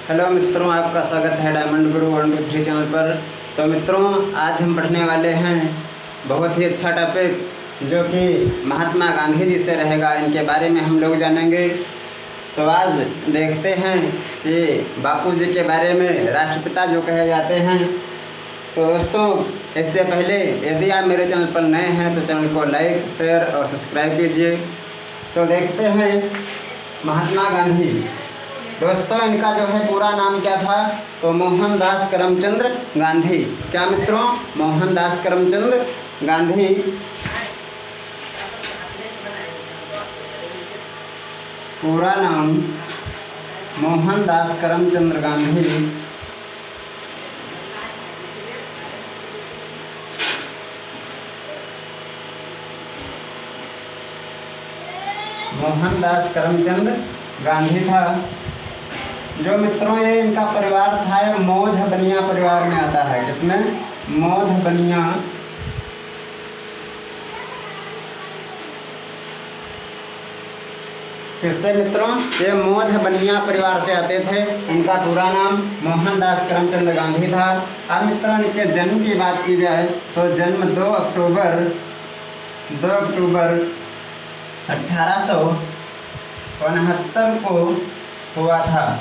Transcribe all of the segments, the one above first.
Hello मित्रों, आपका स्वागत है डायमंड गुरु 123 चैनल पर। तो मित्रों, आज हम पढ़ने वाले हैं बहुत ही अच्छा टॉपिक जो कि महात्मा गांधी जी से रहेगा। इनके बारे में हम लोग जानेंगे। तो आज देखते हैं कि बापू जी के बारे में राष्ट्रपिता जो कहे जाते हैं। तो दोस्तों, इससे पहले यदि आप मेरे चैनल पर नए हैं तो चैनल को लाइक, शेयर और सब्सक्राइब कीजिए। तो देखते हैं महात्मा गांधी। दोस्तों, इनका जो है पूरा नाम क्या था? तो मोहनदास करमचंद गांधी। क्या मित्रों? मोहनदास करमचंद गांधी। पूरा नाम मोहनदास करमचंद गांधी। मोहनदास करमचंद गांधी था। जो मित्रों, ये इनका परिवार था, ये मौध बनिया परिवार में आता है। जिसमें मौध बनिया किससे मित्रों? ये मौध बनिया परिवार से आते थे। इनका पूरा नाम मोहनदास करमचंद गांधी था। अब मित्रों, इनके जन्म की बात की जाए तो जन्म 2 अक्टूबर 1869 को हुआ था।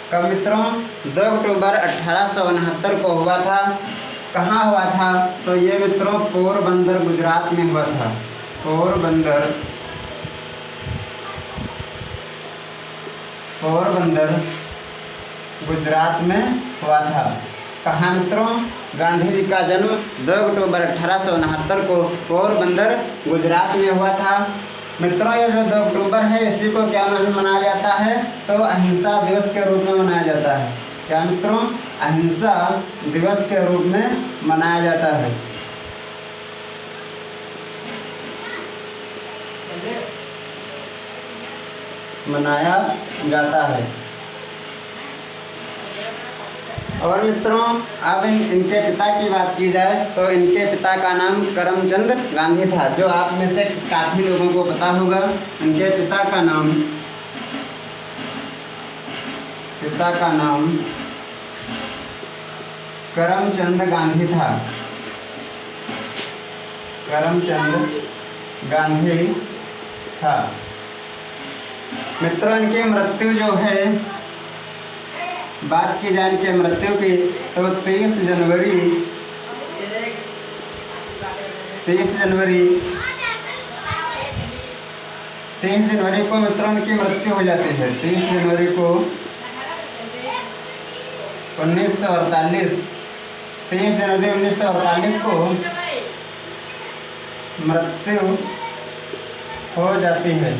कब मित्रों? 2 अक्टूबर 1869 को हुआ था। कहाँ हुआ था? तो ये मित्रों पोरबंदर गुजरात में हुआ था। पोरबंदर गुजरात में हुआ था। कहाँ मित्रों? गांधी जी का जन्म 2 अक्टूबर 1869 को पोरबंदर गुजरात में हुआ था। मित्रों, ये जो 2 अक्टूबर है, इसी को क्या मनाया जाता है? तो अहिंसा दिवस के रूप में मनाया जाता है। क्या मित्रों? अहिंसा दिवस के रूप में मनाया जाता है। मनाया जाता है। और मित्रों, अब इनके पिता की बात की जाए तो इनके पिता का नाम करमचंद गांधी था, जो आप में से काफ़ी लोगों को पता होगा। इनके पिता का नाम करमचंद गांधी था। करमचंद गांधी था। मित्रों, इनकी मृत्यु जो है, बात की जाए इनके मृत्यु की, तो 23 जनवरी को मित्रों इनकी मृत्यु हो जाती है। 23 जनवरी को 1948 को मृत्यु हो जाती है।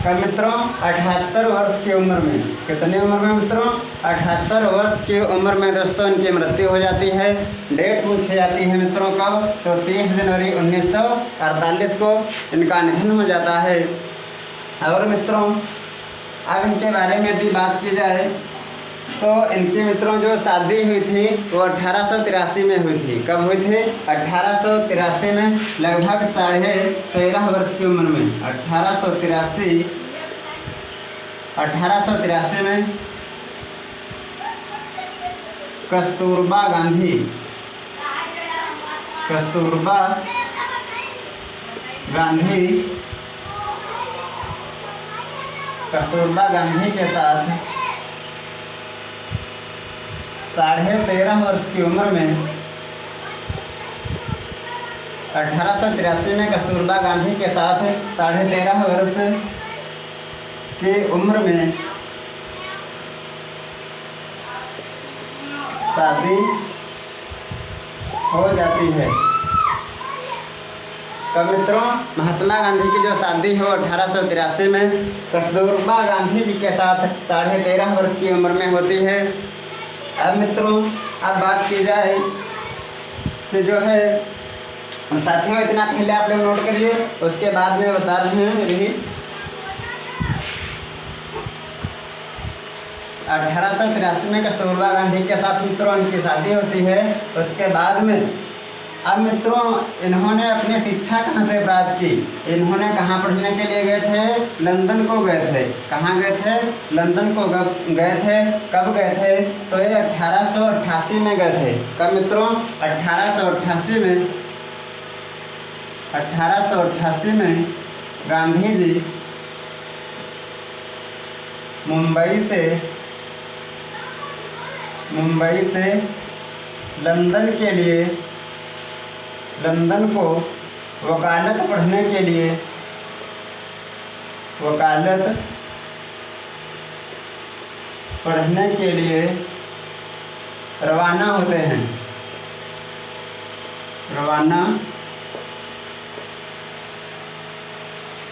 कब मित्रों? 78 वर्ष की उम्र में। कितनी उम्र में मित्रों? 78 वर्ष की उम्र में दोस्तों इनकी मृत्यु हो जाती है। डेट पूछी जाती है मित्रों कब? तो 23 जनवरी 1948 को इनका निधन हो जाता है। और मित्रों, अब इनके बारे में यदि बात की जाए तो इनकी मित्रों जो शादी हुई थी वो 1883 में हुई थी। कब हुई थी? 1883 में, लगभग 13.5 वर्ष की उम्र में। 1883 में कस्तूरबा गांधी के साथ 13.5 वर्ष की उम्र में, 1883 में कस्तूरबा गांधी के साथ 13.5 वर्ष की उम्र में शादी हो जाती है। कब मित्रों? महात्मा गांधी की जो शादी हो 1883 में कस्तूरबा गांधी जी के साथ 13.5 वर्ष की उम्र में होती है। अब मित्रों, अब बात की जाए कि जो है साथियों, इतना पहले आप लोग नोट करिए, उसके बाद में बता रहे हैं। यही 1883 में कस्तूरबा गांधी के साथ मित्रों इनकी शादी होती है। उसके बाद में अब मित्रों इन्होंने अपनी शिक्षा कहाँ से प्राप्त की? इन्होंने कहाँ पढ़ने के लिए गए थे? लंदन को गए थे। कहाँ गए थे? लंदन को गए थे। कब गए थे? तो ये 1888 में गए थे। कब मित्रों? 1888 में। 1888 में गांधी जी मुंबई से लंदन को वकालत पढ़ने के लिए रवाना होते हैं।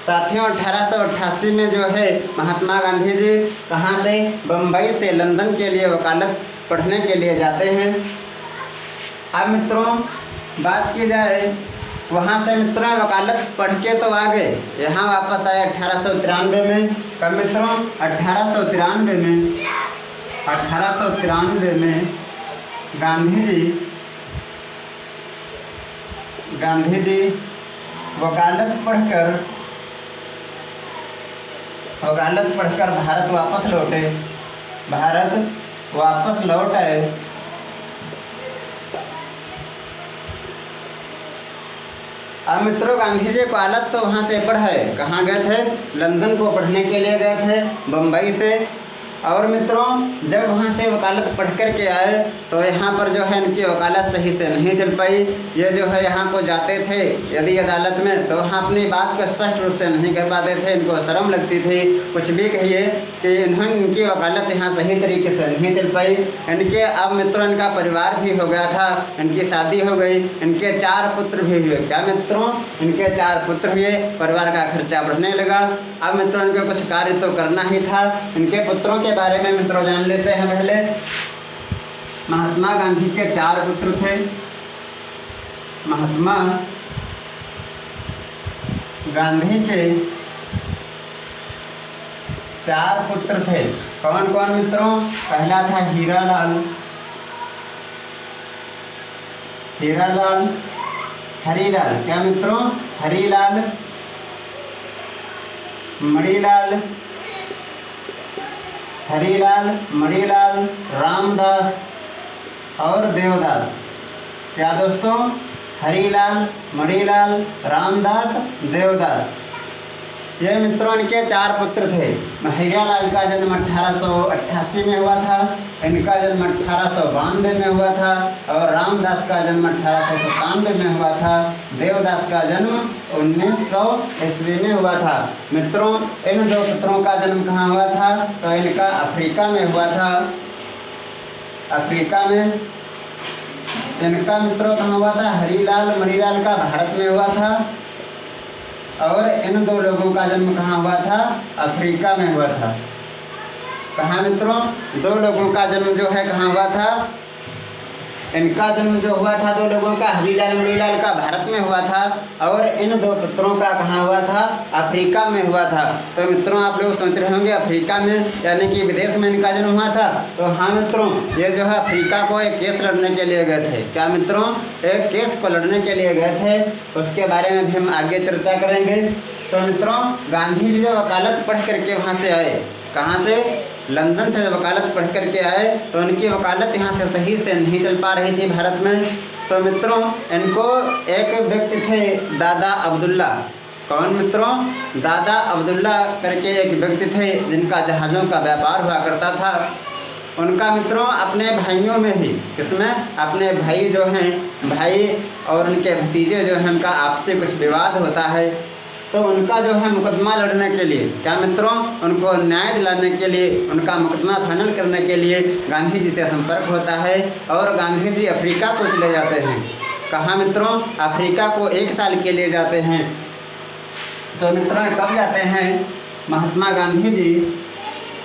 साथियों 1888 में जो है महात्मा गांधी जी कहाँ से? बम्बई से लंदन के लिए वकालत पढ़ने के लिए जाते हैं। अब मित्रों बात की जाए, वहाँ से मित्रों वकालत पढ़ के तो आ गए, यहाँ वापस आए 1893 में। कब मित्रों? 1893 में गांधी जी वकालत पढ़कर भारत वापस लौट आए। अब मित्रों गांधी जी वकालत तो वहाँ से पढ़े, कहाँ गए थे? लंदन को पढ़ने के लिए गए थे बम्बई से। और मित्रों जब वहाँ से वकालत पढ़ कर के आए तो यहाँ पर जो है इनकी वकालत सही से नहीं चल पाई। ये जो है यहाँ को जाते थे यदि अदालत में तो वहाँ अपनी बात को स्पष्ट रूप से नहीं कह पाते थे, इनको शर्म लगती थी। कुछ भी कहिए कि इनकी वकालत यहाँ सही तरीके से नहीं चल पाई। इनके अब मित्रों इनका परिवार भी हो गया था, इनकी शादी हो गई, इनके 4 पुत्र भी हुए। क्या मित्रों? इनके 4 पुत्र हुए, परिवार का खर्चा बढ़ने लगा। अब मित्रों इनको कुछ कार्य तो करना ही था। इनके पुत्रों के बारे में मित्रों जान लेते हैं पहले। महात्मा गांधी के 4 पुत्र थे। महात्मा गांधी के 4 पुत्र थे। कौन कौन मित्रों? पहला था हीरालाल, हरीलाल। क्या मित्रों? हरीलाल, मणिलाल, रामदास और देवदास। क्या दोस्तों? हरीलाल, मणिलाल, रामदास, देवदास। ये मित्रों इनके 4 पुत्र थे। हीरालाल का जन्म 1888 में हुआ था, इनका जन्म 1892 में हुआ था और रामदास का जन्म 1897 में हुआ था। देवदास का जन्म 1900 ईस्वी में हुआ था। मित्रों इन 2 पुत्रों का जन्म कहाँ हुआ था? तो इनका अफ्रीका में हुआ था। अफ्रीका में इनका मित्रों कहाँ हुआ था? हरीलाल मणिलाल का भारत में हुआ था और इन 2 लोगों का जन्म कहाँ हुआ था? अफ्रीका में हुआ था। कहाँ मित्रों? 2 लोगों का जन्म जो है कहाँ हुआ था? इनका जन्म जो हुआ था 2 लोगों का, हरीलाल मणिलाल का भारत में हुआ था और इन 2 पुत्रों का कहाँ हुआ था? अफ्रीका में हुआ था। तो मित्रों आप लोग सोच रहे होंगे अफ्रीका में यानी कि विदेश में इनका जन्म हुआ था। तो हाँ मित्रों ये जो है अफ्रीका को एक केस लड़ने के लिए गए थे। क्या मित्रों? एक केस को लड़ने के लिए गए थे, उसके बारे में भी हम आगे चर्चा करेंगे। तो मित्रों गांधी जी जब वकालत पढ़ करके वहाँ से आए, कहाँ से? लंदन से जब वकालत पढ़ करके आए तो उनकी वकालत यहाँ से सही से नहीं चल पा रही थी भारत में। तो मित्रों इनको एक व्यक्ति थे दादा अब्दुल्ला। कौन मित्रों? दादा अब्दुल्ला करके एक व्यक्ति थे जिनका जहाज़ों का व्यापार हुआ करता था। उनका मित्रों अपने भाइयों में ही, किसमें? अपने भाई जो हैं, भाई और उनके भतीजे जो हैं उनका आपसी कुछ विवाद होता है। तो उनका जो है मुकदमा लड़ने के लिए, क्या मित्रों? उनको न्याय दिलाने के लिए, उनका मुकदमा फाइनल करने के लिए गांधी जी से संपर्क होता है और गांधी जी अफ्रीका को चले जाते हैं। कहाँ मित्रों? अफ्रीका को 1 साल के लिए जाते हैं। तो मित्रों कब जाते हैं महात्मा गांधी जी?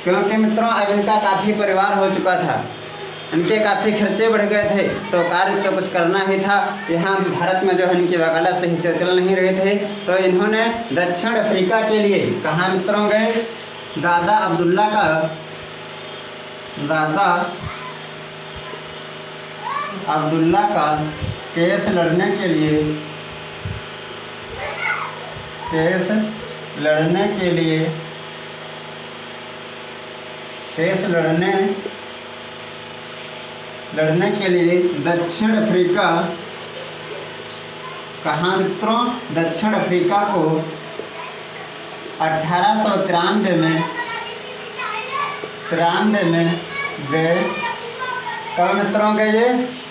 क्योंकि मित्रों अब इनका काफ़ी परिवार हो चुका था, इनके काफ़ी खर्चे बढ़ गए थे, तो कार्य तो कुछ करना ही था। यहाँ भारत में जो है इनकी वकालत सही से चल नहीं रहे थे। तो इन्होंने दक्षिण अफ्रीका के लिए कहाँ मित्रों गए? दादा अब्दुल्ला का केस लड़ने के लिए केस लड़ने के लिए केस लड़ने के लिए दक्षिण अफ्रीका, कहाँ मित्रों, दक्षिण अफ्रीका को 1893 में गए। कब मित्रों गए?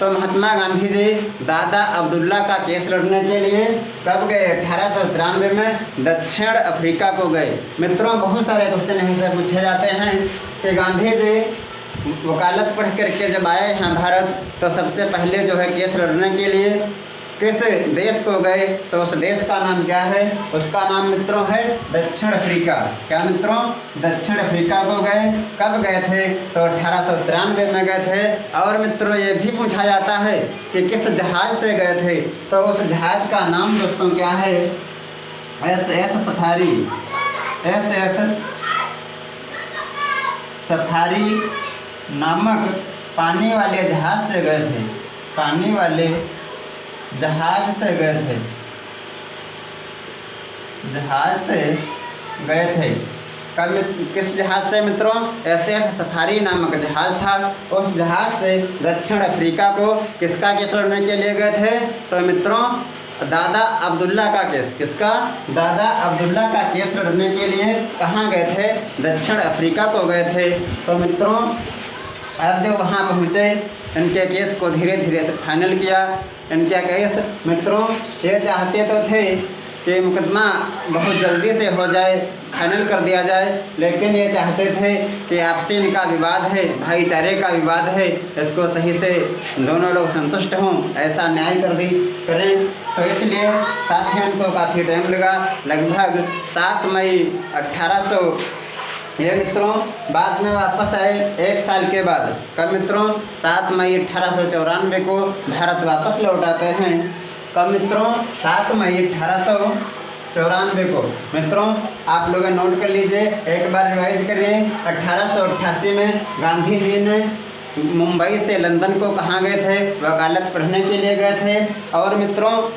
तो महात्मा गांधी जी दादा अब्दुल्ला का केस लड़ने के लिए कब गए? 1893 में दक्षिण अफ्रीका को गए। मित्रों बहुत सारे क्वेश्चन ऐसे पूछे जाते हैं कि गांधी जी वकालत पढ़ करके जब आए हैं भारत, तो सबसे पहले जो है केस लड़ने के लिए किस देश को गए? तो उस देश का नाम क्या है? उसका नाम मित्रों है दक्षिण अफ्रीका। क्या मित्रों? दक्षिण अफ्रीका को गए। कब गए थे? तो 1893 में गए थे। और मित्रों ये भी पूछा जाता है कि किस जहाज़ से गए थे? तो उस जहाज़ का नाम दोस्तों क्या है? SS safari. SS सफारी नामक पानी वाले जहाज़ से गए थे। पानी वाले जहाज से गए थे। जहाज से गए थे। कब? किस जहाज से मित्रों? SS सफारी नामक जहाज था। उस जहाज से दक्षिण अफ्रीका को किसका केस लड़ने के लिए गए थे? तो मित्रों दादा अब्दुल्ला का केस। किसका? दादा अब्दुल्ला का केस लड़ने के लिए कहाँ गए थे? दक्षिण अफ्रीका को गए थे। तो मित्रों अब जब वहाँ पहुँचे, इनके केस को धीरे धीरे से फाइनल किया। इनका केस मित्रों ये चाहते तो थे कि मुकदमा बहुत जल्दी से हो जाए, फाइनल कर दिया जाए, लेकिन ये चाहते थे कि आपसी इनका विवाद है, भाईचारे का विवाद है, इसको सही से दोनों लोग संतुष्ट हों, ऐसा न्याय करें। तो इसलिए साथियों इनको काफ़ी टाइम लगा, लगभग 7 मई 1800 ये मित्रों बाद में वापस आए 1 साल के बाद। कब मित्रों? 7 मई 1894 को भारत वापस लौट आते हैं। कब मित्रों? 7 मई 1894 को। मित्रों आप लोग नोट कर लीजिए, एक बार रिवाइज करिए। 1888 में गांधी जी ने मुंबई से लंदन को कहाँ गए थे? वकालत पढ़ने के लिए गए थे। और मित्रों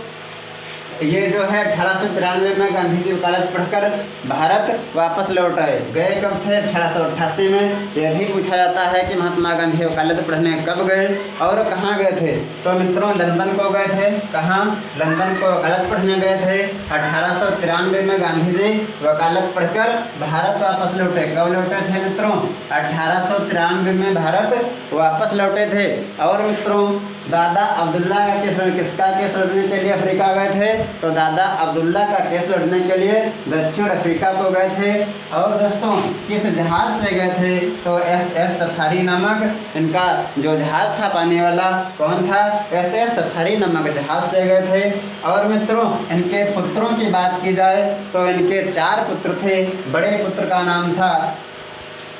ये जो है 1893 में गांधी जी वकालत पढ़कर भारत वापस लौट आए। गए कब थे? 1888 में। यह भी पूछा जाता है कि महात्मा गांधी वकालत पढ़ने कब गए और कहाँ गए थे? तो मित्रों लंदन को गए थे। कहाँ? लंदन को वकालत पढ़ने गए थे। 1893 में गांधी जी वकालत पढ़कर भारत वापस लौटे। कब लौटे थे मित्रों? 1893 में भारत वापस लौटे थे। और मित्रों दादा अब्दुल्ला का केस किसका केस लड़ने के लिए अफ्रीका गए थे? तो दादा अब्दुल्ला का केस लड़ने के लिए दक्षिण अफ्रीका को गए थे। और दोस्तों किस जहाज़ से गए थे? तो SS सफारी नामक इनका जो जहाज़ था पानी वाला, कौन था? SS सफारी नामक जहाज़ से गए थे। और मित्रों इनके पुत्रों की बात की जाए तो इनके 4 पुत्र थे। बड़े पुत्र का नाम था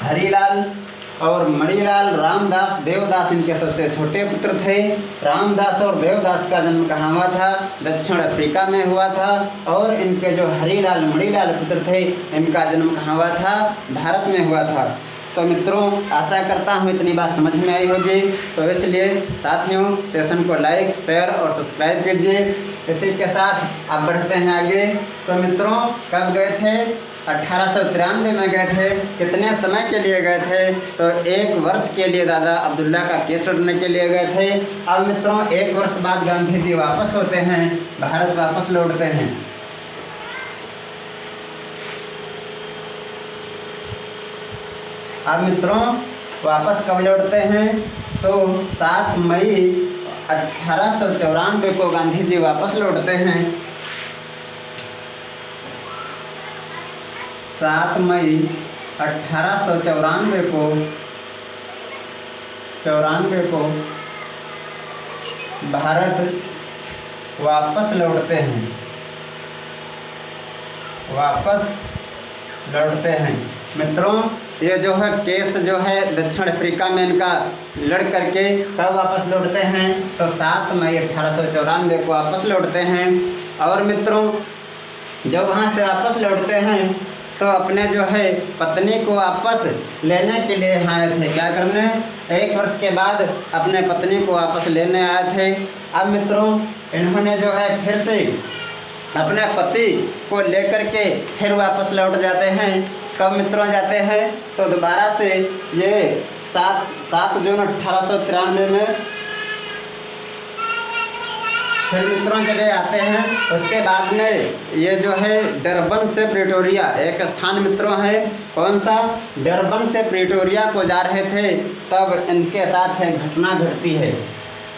हरीलाल और मणिलाल, रामदास, देवदास इनके सबसे छोटे पुत्र थे। रामदास और देवदास का जन्म कहाँ हुआ था? दक्षिण अफ्रीका में हुआ था। और इनके जो हरीलाल, मणिलाल पुत्र थे, इनका जन्म कहाँ हुआ था? भारत में हुआ था। तो मित्रों आशा करता हूँ इतनी बात समझ में आई होगी। तो इसलिए साथियों सेशन को लाइक, शेयर और सब्सक्राइब कीजिए। इसी के साथ आप बढ़ते हैं आगे। तो मित्रों कब गए थे? 1893 में गए थे। कितने समय के लिए गए थे? तो 1 वर्ष के लिए दादा अब्दुल्ला का केस लड़ने के लिए गए थे। अब मित्रों 1 वर्ष बाद गांधी जी वापस होते हैं, भारत वापस लौटते हैं। अब मित्रों वापस कब लौटते हैं? तो 7 मई 1894 को गांधी जी वापस लौटते हैं। 7 मई 1894 को भारत वापस लौटते हैं। मित्रों ये जो है केस जो है दक्षिण अफ्रीका में इनका लड़ करके कब वापस लौटते हैं? तो 7 मई 1894 को वापस लौटते हैं। और मित्रों जब वहाँ से वापस लौटते हैं तो अपने जो है पत्नी को वापस लेने के लिए आए थे। क्या करने? 1 वर्ष के बाद अपने पत्नी को वापस लेने आए थे। अब मित्रों इन्होंने जो है फिर से अपने पति को लेकर के फिर वापस लौट जाते हैं। कब मित्रों जाते हैं? तो दोबारा से ये 7 जून 1893 में फिर मित्रों जब आते हैं। उसके बाद में ये जो है डरबन से प्रिटोरिया एक स्थान मित्रों है, कौन सा? डरबन से प्रिटोरिया को जा रहे थे, तब इनके साथ एक घटना घटती है।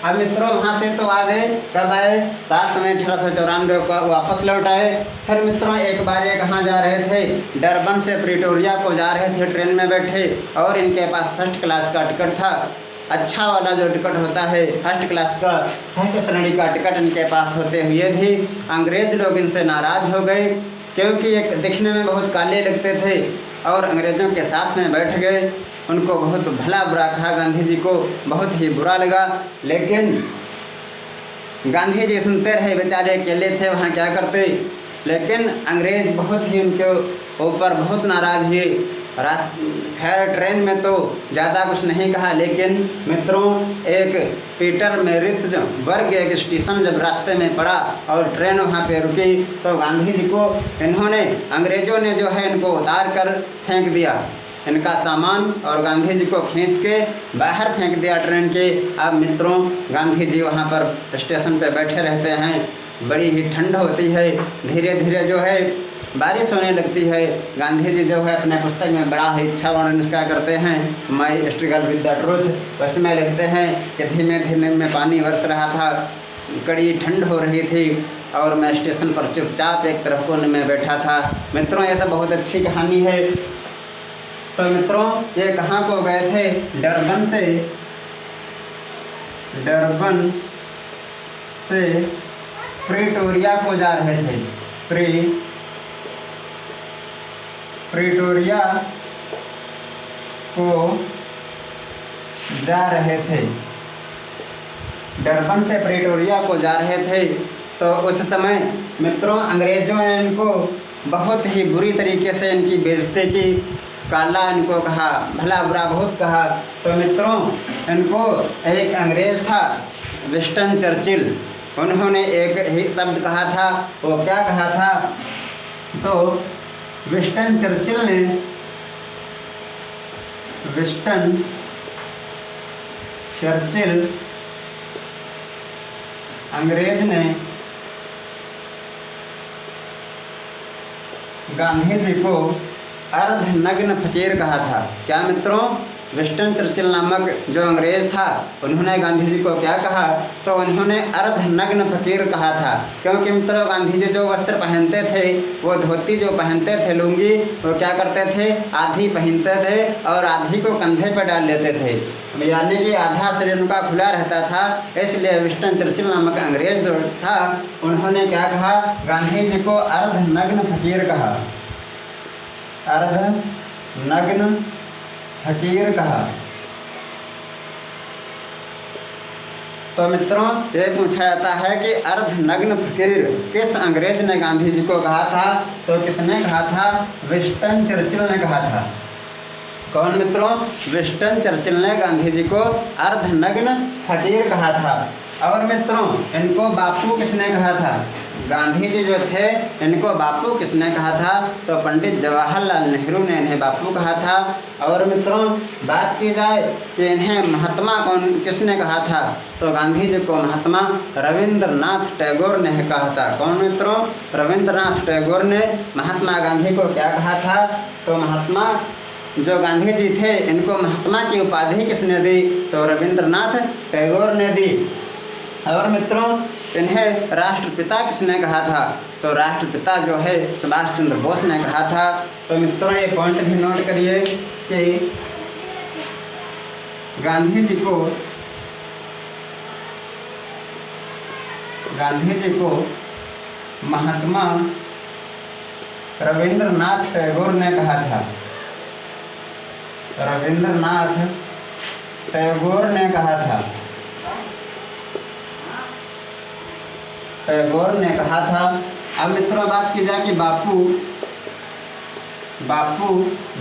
अब मित्रों वहाँ से तो आ गए, कब आए? 7 मई 1894 को वापस लौट आए। फिर मित्रों एक बार ये कहाँ जा रहे थे? डरबन से प्रिटोरिया को जा रहे थे, ट्रेन में बैठे और इनके पास फर्स्ट क्लास का टिकट था। अच्छा वाला जो टिकट होता है फर्स्ट क्लास का, फर्स्ट श्रेणी का टिकट इनके पास होते हुए भी अंग्रेज़ लोग इनसे नाराज़ हो गए, क्योंकि एक दिखने में बहुत काले लगते थे और अंग्रेज़ों के साथ में बैठ गए। उनको बहुत भला बुरा कहा, गांधी जी को बहुत ही बुरा लगा। लेकिन गांधी जी सुनते रहे, बेचारे अकेले थे वहाँ, क्या करते। लेकिन अंग्रेज़ बहुत ही उनके ऊपर बहुत नाराज़ हुए। खैर ट्रेन में तो ज़्यादा कुछ नहीं कहा, लेकिन मित्रों एक पीटर मेरित्ज वर्ग एक स्टेशन जब रास्ते में पड़ा और ट्रेन वहाँ पे रुकी, तो गांधी जी को इन्होंने अंग्रेज़ों ने जो है इनको उतार कर फेंक दिया, इनका सामान, और गांधी जी को खींच के बाहर फेंक दिया ट्रेन के। अब मित्रों गांधी जी वहाँ पर स्टेशन पे बैठे रहते हैं। बड़ी ही ठंड होती है, धीरे धीरे जो है बारिश होने लगती है। गांधी जी जो है अपने पुस्तक में बड़ा ही इच्छा वर्णन क्या करते हैं, माई स्ट्रगल विद द ट्रूथ, उसमें लिखते हैं कि धीमे धीमे में पानी बरस रहा था, कड़ी ठंड हो रही थी और मैं स्टेशन पर चुपचाप एक तरफ कोने में बैठा था। मित्रों ये सब बहुत अच्छी कहानी है। तो मित्रों ये कहाँ को गए थे? डरबन से प्रिटोरिया को जा रहे थे। प्रिटोरिया को जा रहे थे, डरबन से प्रिटोरिया को जा रहे थे। तो उस समय मित्रों अंग्रेज़ों ने इनको बहुत ही बुरी तरीके से इनकी बेइज्जती की, काला इनको कहा, भला बुरा बहुत कहा। तो मित्रों इनको एक अंग्रेज़ था विंस्टन चर्चिल, उन्होंने एक ही शब्द कहा था। वो क्या कहा था? तो विंस्टन चर्चिल अंग्रेज ने गांधी जी को अर्धनग्न फकीर कहा था। क्या मित्रों? विंस्टन चर्चिल नामक जो अंग्रेज़ था उन्होंने गांधी जी को क्या कहा? तो उन्होंने अर्धनग्न फकीर कहा था, क्योंकि मित्रों गांधी जी जो वस्त्र पहनते थे, वो धोती जो पहनते थे, लुंगी, वो क्या करते थे? आधी पहनते थे और आधी को कंधे पर डाल लेते थे, यानी कि आधा शरीर उनका खुला रहता था। इसलिए विंस्टन चर्चिल नामक अंग्रेज़ जो था उन्होंने क्या कहा? गांधी जी को अर्धनग्न फकीर कहा, अर्धनग्न फकीर कहा। तो मित्रों ये पूछा जाता है कि अर्धनग्न फकीर किस अंग्रेज ने गांधी जी को कहा था? तो किसने कहा था? विंस्टन चर्चिल ने कहा था। कौन मित्रों? विंस्टन चर्चिल ने गांधी जी को अर्धनग्न फकीर कहा था। और मित्रों इनको बापू किसने कहा था? गांधी जी जो थे इनको बापू किसने कहा था? तो पंडित जवाहरलाल नेहरू ने इन्हें बापू कहा था। और मित्रों बात की जाए कि इन्हें महात्मा कौन किसने कहा था? तो गांधी जी को महात्मा रविंद्रनाथ टैगोर ने कहा था। कौन मित्रों? रविंद्रनाथ टैगोर ने महात्मा गांधी को क्या कहा था? तो महात्मा जो गांधी जी थे इनको महात्मा की उपाधि किसने दी? तो रविंद्रनाथ टैगोर ने दी। और मित्रों इन्हें राष्ट्रपिता किसने कहा था? तो राष्ट्रपिता जो है सुभाष चंद्र बोस ने कहा था। तो मित्रों ये पॉइंट भी नोट करिए कि गांधी जी को महात्मा रविंद्रनाथ टैगोर ने कहा था। रविंद्रनाथ टैगोर ने कहा था। टैगोर ने कहा था। अब मित्रों बात की जाए कि बापू बापू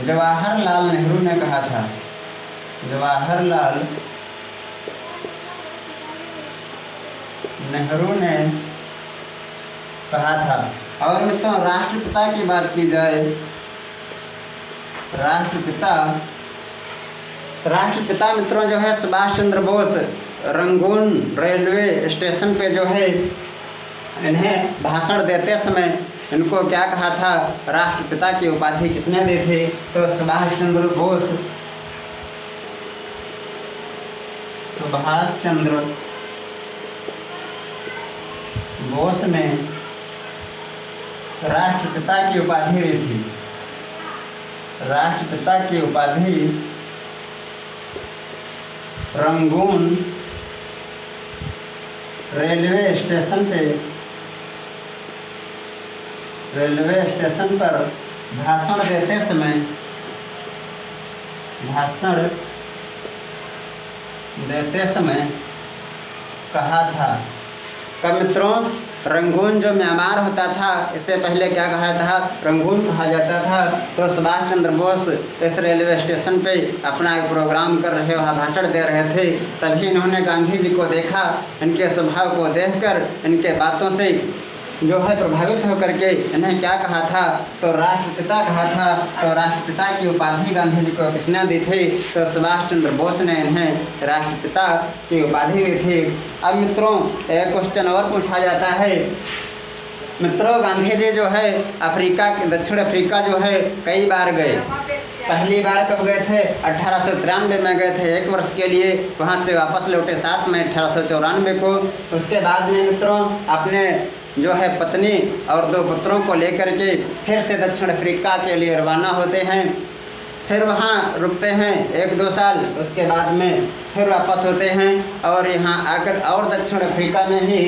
जवाहरलाल नेहरू ने कहा था। जवाहरलाल नेहरू ने कहा था। और मित्रों राष्ट्रपिता की बात की जाए, राष्ट्रपिता मित्रों जो है Subhash Chandra Bose Rangoon railway station पे जो है इन्हें भाषण देते समय इनको क्या कहा था, राष्ट्रपिता की उपाधि किसने दी थी, तो सुभाष चंद्र बोस ने राष्ट्रपिता की उपाधि दी थी। राष्ट्रपिता की उपाधि रंगून रेलवे स्टेशन पर भाषण देते समय कहा था। कब मित्रों, रंगून जो म्यांमार होता था इससे पहले क्या कहा था, रंगून कहा जाता था। तो सुभाष चंद्र बोस इस रेलवे स्टेशन पे अपना एक प्रोग्राम कर रहे, वहाँ भाषण दे रहे थे। तभी इन्होंने गांधी जी को देखा, इनके स्वभाव को देखकर, इनके बातों से जो है प्रभावित होकर के इन्हें क्या कहा था, तो राष्ट्रपिता कहा था। तो राष्ट्रपिता की उपाधि गांधी जी को किसने दी थी, तो सुभाष चंद्र बोस ने इन्हें राष्ट्रपिता की उपाधि दी थी। अब मित्रों एक क्वेश्चन और पूछा जाता है। मित्रों गांधी जी जो है दक्षिण अफ्रीका जो है कई बार गए। पहली बार कब गए थे, 1893 में गए थे, 1 वर्ष के लिए। वहाँ से वापस लौटे 7 मई 1894 को। उसके बाद में मित्रों अपने जो है पत्नी और 2 पुत्रों को लेकर के फिर से दक्षिण अफ्रीका के लिए रवाना होते हैं। फिर वहाँ रुकते हैं 1-2 साल, उसके बाद में फिर वापस होते हैं और यहाँ आकर और दक्षिण अफ्रीका में ही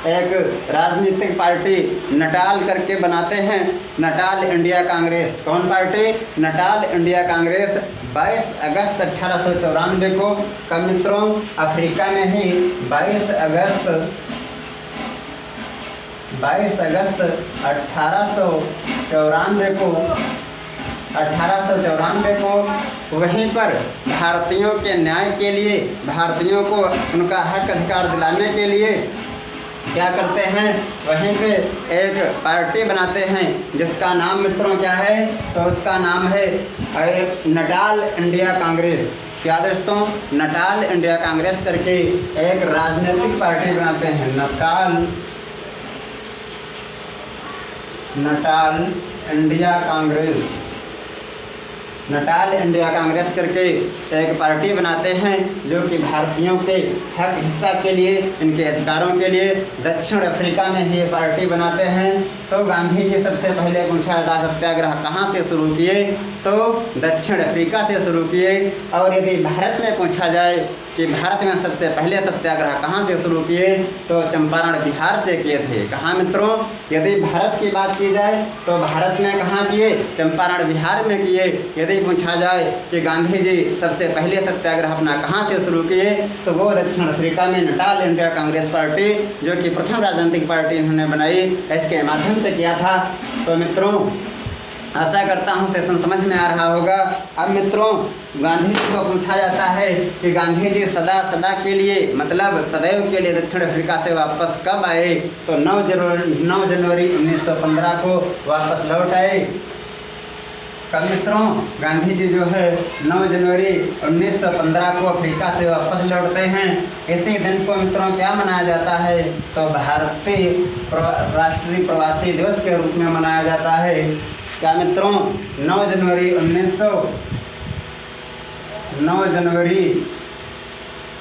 एक राजनीतिक पार्टी नटाल करके बनाते हैं, नटाल इंडिया कांग्रेस। कौन पार्टी, नटाल इंडिया कांग्रेस। 22 अगस्त 1894 को। कब मित्रों, अफ्रीका में ही 22 अगस्त 1894 को वहीं पर भारतीयों के न्याय के लिए, भारतीयों को उनका हक अधिकार दिलाने के लिए क्या करते हैं, वहीं पे एक पार्टी बनाते हैं जिसका नाम मित्रों क्या है, तो उसका नाम है नटाल इंडिया कांग्रेस। क्या दोस्तों, नटाल इंडिया कांग्रेस करके एक राजनीतिक पार्टी बनाते हैं। नटाल इंडिया कांग्रेस करके एक पार्टी बनाते हैं जो कि भारतीयों के हक हिस्सा के लिए, इनके अधिकारों के लिए दक्षिण अफ्रीका में ही ये पार्टी बनाते हैं। तो गांधी जी सबसे पहले पूछा था सत्याग्रह कहाँ से शुरू किए, तो दक्षिण अफ्रीका से शुरू किए। और यदि भारत में पूछा जाए कि भारत में सबसे पहले सत्याग्रह कहाँ से शुरू किए, तो चंपारण बिहार से किए थे। कहाँ मित्रों, यदि भारत की बात की जाए तो भारत में कहाँ किए, चंपारण बिहार में किए। यदि पूछा जाए कि गांधी जी सबसे पहले सत्याग्रह अपना कहाँ से शुरू किए, तो वो दक्षिण अफ्रीका में नटाल इंडिया कांग्रेस पार्टी, जो कि प्रथम राजनीतिक पार्टी इन्होंने बनाई, इसके माध्यम से किया था। तो मित्रों आशा करता हूँ सेशन समझ में आ रहा होगा। अब मित्रों गांधी जी को पूछा जाता है कि गांधी जी सदा के लिए, मतलब सदैव के लिए दक्षिण अफ्रीका से वापस कब आए, तो 9 जनवरी 1915 को वापस लौट आए। कब मित्रों, गांधी जी जो है 9 जनवरी 1915 को अफ्रीका से वापस लौटते हैं। इसी दिन को मित्रों क्या मनाया जाता है, तो भारतीय राष्ट्रीय प्रवासी दिवस के रूप में मनाया जाता है। क्या मित्रों, 9 जनवरी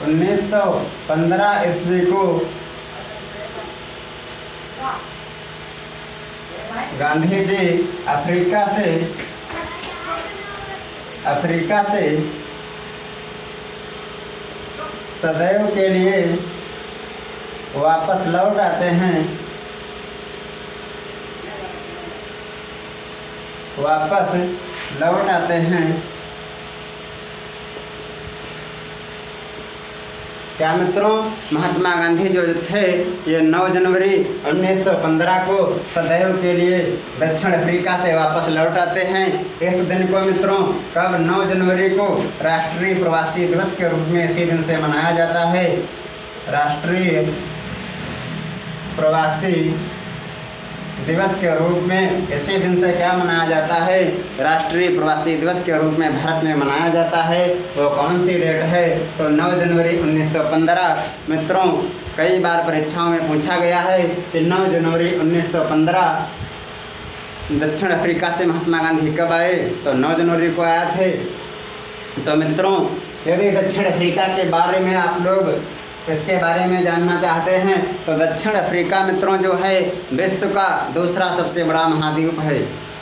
1915 ईस्वी को गांधी जी अफ्रीका से सदैव के लिए वापस लौट आते हैं। क्या मित्रों, महात्मा गांधी जो थे ये 9 जनवरी 1915 को सदैव के लिए दक्षिण अफ्रीका से वापस लौट आते हैं। इस दिन को मित्रों कब 9 जनवरी को राष्ट्रीय प्रवासी दिवस के रूप में इसी दिन से मनाया जाता है। राष्ट्रीय प्रवासी दिवस के रूप में इसी दिन से क्या मनाया जाता है, राष्ट्रीय प्रवासी दिवस के रूप में भारत में मनाया जाता है। वो कौन सी डेट है, तो 9 जनवरी 1915। मित्रों कई बार परीक्षाओं में पूछा गया है कि 9 जनवरी 1915 दक्षिण अफ्रीका से महात्मा गांधी कब आए, तो 9 जनवरी को आए थे। तो मित्रों यदि दक्षिण अफ्रीका के बारे में आप लोग इसके बारे में जानना चाहते हैं तो दक्षिण अफ्रीका मित्रों जो है विश्व का दूसरा सबसे बड़ा महाद्वीप है।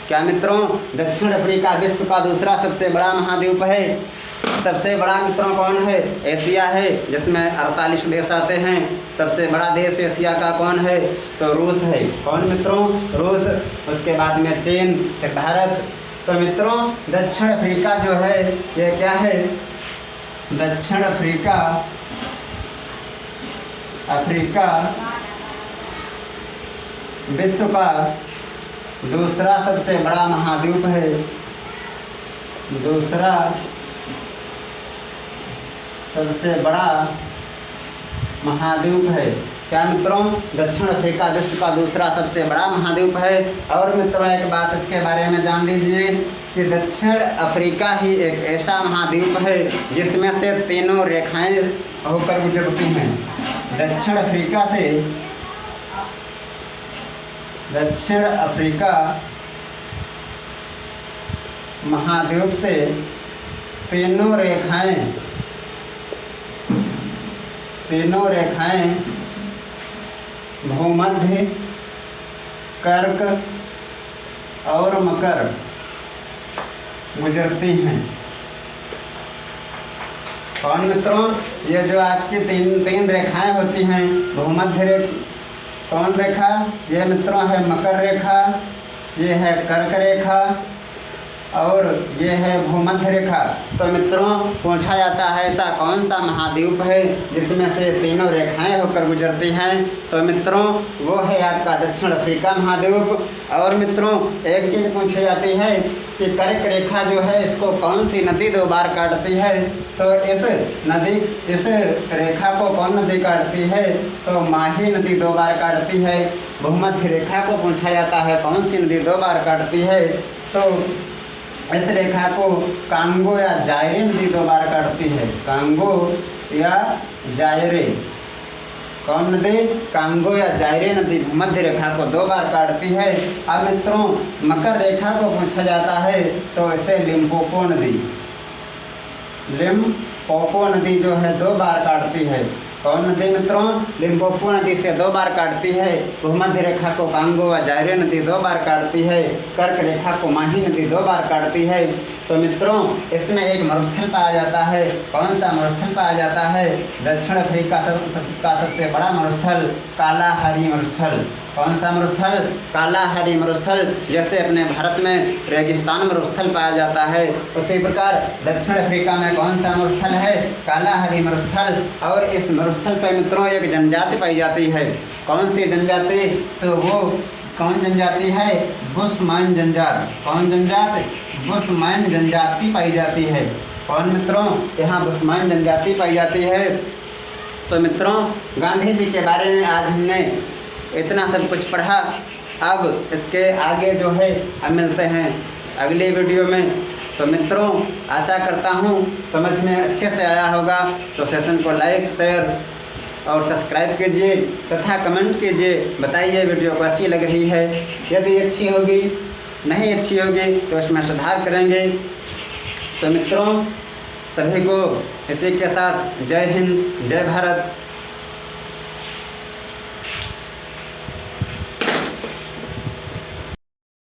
क्या मित्रों, दक्षिण अफ्रीका विश्व का दूसरा सबसे बड़ा महाद्वीप है। सबसे बड़ा मित्रों कौन है, एशिया है जिसमें 48 देश आते हैं। सबसे बड़ा देश एशिया का कौन है, तो रूस है। कौन मित्रों, रूस। उसके बाद में चीन, फिर भारत। तो मित्रों दक्षिण अफ्रीका जो है ये क्या है, दक्षिण अफ्रीका विश्व का दूसरा सबसे बड़ा महाद्वीप है। दूसरा सबसे बड़ा महाद्वीप है। क्या मित्रों, दक्षिण अफ्रीका विश्व का दूसरा सबसे बड़ा महाद्वीप है। और मित्रों एक बात इसके बारे में जान लीजिए कि दक्षिण अफ्रीका ही एक ऐसा महाद्वीप है जिसमें से तीनों रेखाएं होकर गुजरती हैं। दक्षिण अफ्रीका महाद्वीप से तीनों रेखाएं भूमध्य, कर्क और मकर गुजरती हैं। कौन मित्रों, ये जो आपकी तीन रेखाएं होती हैं, भूमध्य कौन रेखा, ये मित्रों है मकर रेखा, ये है कर्क रेखा और ये है भूमध्य रेखा। तो मित्रों पूछा जाता है ऐसा कौन सा महाद्वीप है जिसमें से तीनों रेखाएं होकर गुजरती हैं, तो मित्रों वो है आपका दक्षिण अफ्रीका महाद्वीप। और मित्रों एक चीज़ पूछी जाती है कि कर्क रेखा जो है इसको कौन सी नदी 2 बार काटती है, तो इस रेखा को कौन नदी काटती है, तो माही नदी 2 बार काटती है। भूमध्य रेखा को पूछा जाता है कौन सी नदी 2 बार काटती है, तो इस रेखा को कांगो या जायरे नदी 2 बार काटती है। कांगो या जायरे, कौन नदी, कांगो या जायरे नदी भूमध्य रेखा को 2 बार काटती है। अब मित्रों मकर रेखा को पूछा जाता है तो इसे लिम्पोपो नदी जो है 2 बार काटती है। कौन नदी मित्रों, लिम्पोपो नदी से 2 बार काटती है। भूमध्य रेखा को कांगो व जायरे नदी 2 बार काटती है। कर्क रेखा को माही नदी 2 बार काटती है। तो मित्रों इसमें एक मरुस्थल पाया जाता है। कौन सा मरुस्थल पाया जाता है, दक्षिण अफ्रीका का सबसे बड़ा मरुस्थल कालाहारी मरुस्थल। कौन सा मरुस्थल, कालाहारी मरुस्थल। जैसे अपने भारत में रेगिस्तान मरुस्थल पाया जाता है, उसी प्रकार दक्षिण अफ्रीका में कौन सा मरुस्थल है, कालाहारी मरुस्थल। और इस मरुस्थल पर मित्रों एक जनजाति पाई जाती है। कौन सी जनजाति, तो वो कौन जनजाति है, बुशमैन जनजाति। कौन जनजाति, बुशमैन जनजाति पाई जाती है। कौन मित्रों, यहाँ बुशमैन जनजाति पाई जाती है। तो मित्रों गांधी जी के बारे में आज हमने इतना सब कुछ पढ़ा। अब इसके आगे जो है हम मिलते हैं अगले वीडियो में। तो मित्रों आशा करता हूँ समझ में अच्छे से आया होगा। तो सेशन को लाइक, शेयर और सब्सक्राइब कीजिए तथा कमेंट कीजिए, बताइए वीडियो कैसी लग रही है। यदि अच्छी होगी, नहीं अच्छी होगी तो इसमें सुधार करेंगे। तो मित्रों सभी को इसी के साथ जय हिंद, जय भारत।